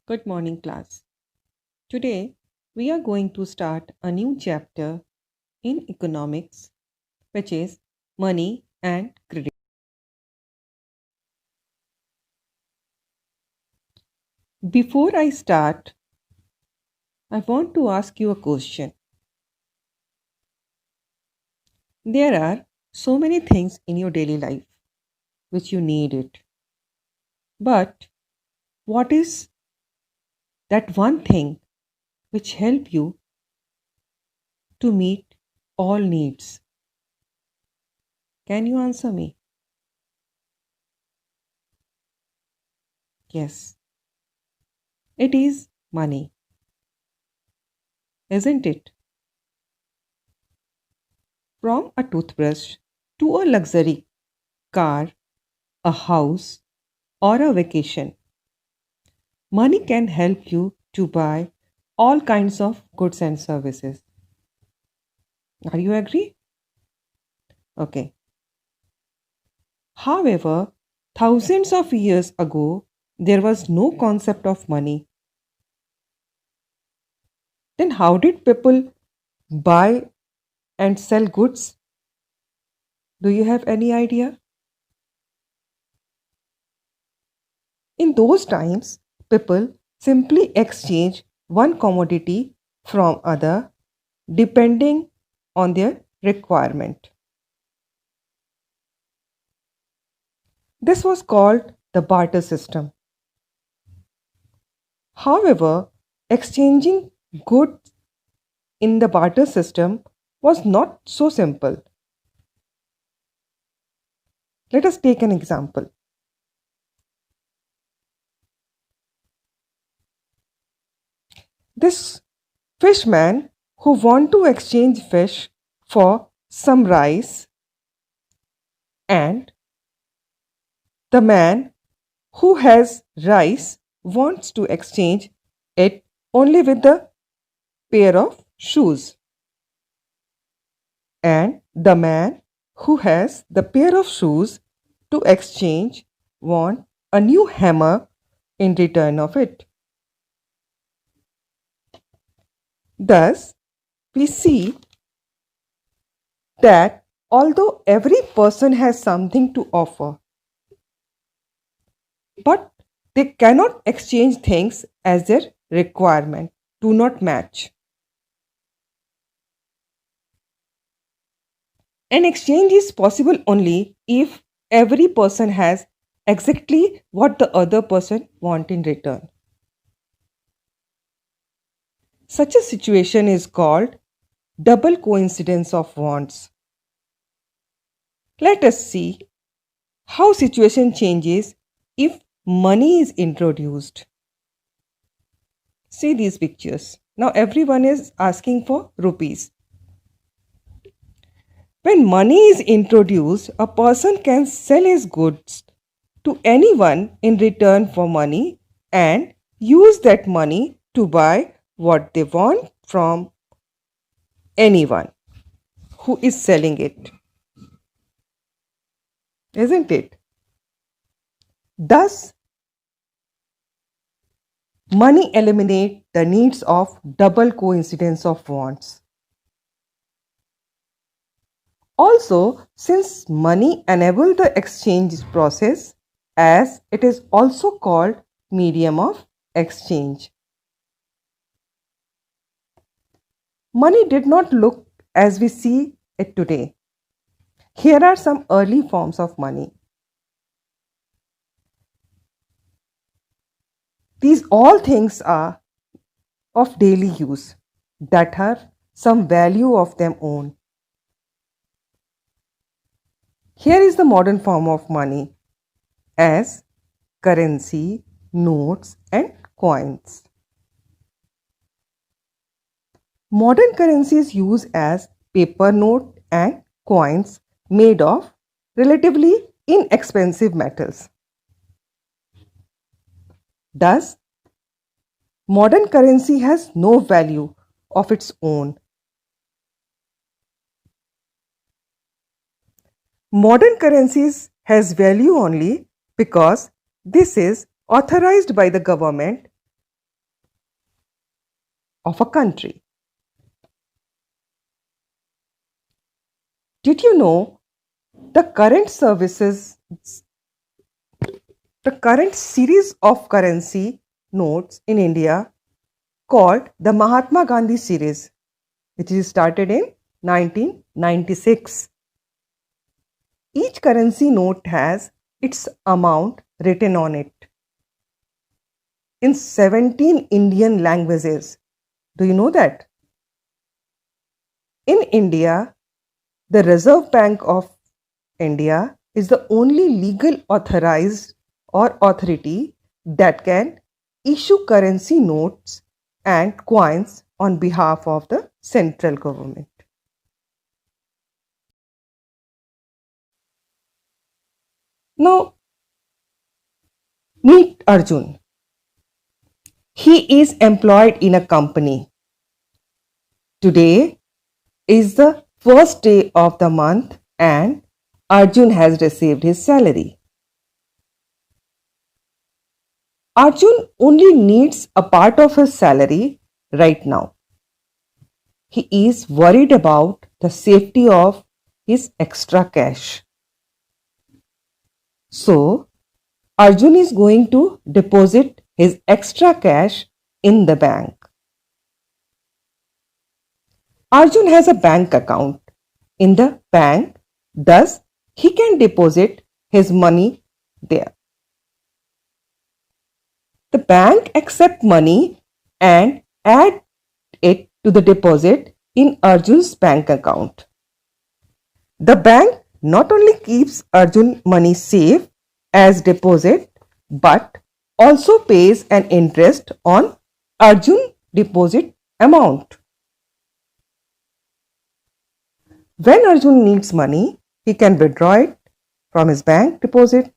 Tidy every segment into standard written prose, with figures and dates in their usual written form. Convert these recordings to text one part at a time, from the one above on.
Good morning, class. Today, we are going to start a new chapter in economics, which is money and credit. Before I start, I want to ask you a question. There are so many things in your daily life which you need it. But what is that one thing which help you to meet all needs? Can you answer me? Yes, it is money, isn't it? From a toothbrush to a luxury car, a house, or a vacation, money can help you to buy all kinds of goods and services. Are you agree? Okay. However, thousands of years ago, there was no concept of money. Then how did people buy and sell goods? Do you have any idea? In those times, people simply exchange one commodity from other depending on their requirement. This was called the barter system. However, exchanging goods in the barter system was not so simple. Let us take an example. This fishman who want to exchange fish for some rice, and the man who has rice wants to exchange it only with the pair of shoes, and the man who has the pair of shoes to exchange want a new hammer in return of it. Thus, we see that although every person has something to offer, but they cannot exchange things as their requirement do not match. An exchange is possible only if every person has exactly what the other person wants in return. Such a situation is called double coincidence of wants. Let us see how situation changes if money is introduced. See these pictures. Now everyone is asking for rupees. When money is introduced, a person can sell his goods to anyone in return for money and use that money to buy what they want from anyone who is selling it. Isn't it? Thus, money eliminates the needs of double coincidence of wants. Also, since money enables the exchange process, as it is also called medium of exchange. Money did not look as we see it today. Here are some early forms of money. These all things are of daily use that have some value of their own. Here is the modern form of money as currency, notes, and coins. Modern currencies use as paper note and coins made of relatively inexpensive metals. Thus, modern currency has no value of its own. Modern currencies has value only because this is authorized by the government of a country. Did you know the current series of currency notes in India called the Mahatma Gandhi series, which is started in 1996. Each currency note has its amount written on it in 17 Indian languages. Do you know that? In India, the Reserve Bank of India is the only legal authorized or authority that can issue currency notes and coins on behalf of the central government. Now, meet Arjun. He is employed in a company. Today is the first day of the month and Arjun has received his salary. Arjun only needs a part of his salary right now. He is worried about the safety of his extra cash. So, Arjun is going to deposit his extra cash in the bank. Arjun has a bank account in the bank, thus he can deposit his money there. The bank accepts money and add it to the deposit in Arjun's bank account. The bank not only keeps Arjun money safe as deposit but also pays an interest on Arjun deposit amount. When Arjun needs money, he can withdraw it from his bank deposit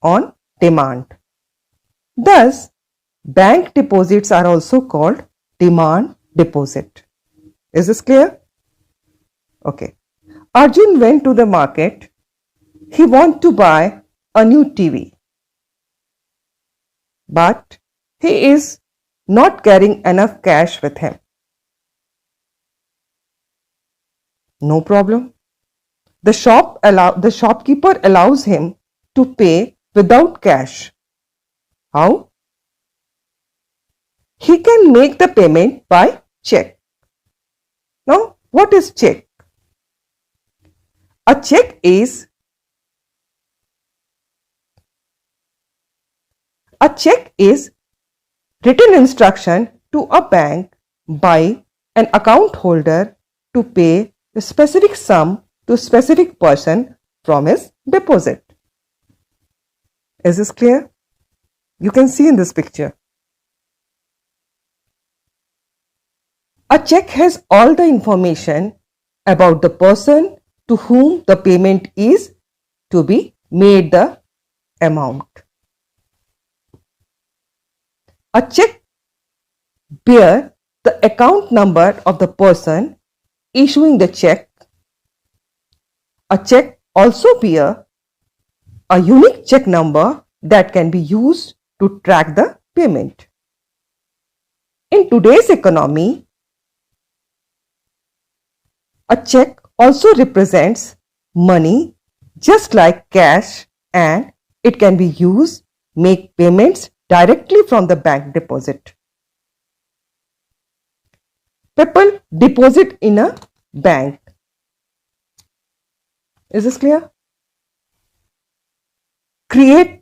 on demand. Thus, bank deposits are also called demand deposit. Is this clear? Okay. Arjun went to the market. He wants to buy a new TV. But he is not carrying enough cash with him. No problem. The shopkeeper allows him to pay without cash. How? He can make the payment by check. Now, what is check? A check is written instruction to a bank by an account holder to pay a specific sum to a specific person from his deposit. Is this clear? You can see in this picture. A check has all the information about the person to whom the payment is to be made, the amount. A check bears the account number of the person issuing the check. A check also bears a unique check number that can be used to track the payment. In today's economy, a check also represents money just like cash, and it can be used to make payments directly from the bank deposit. People deposit in a bank. Is this clear? Create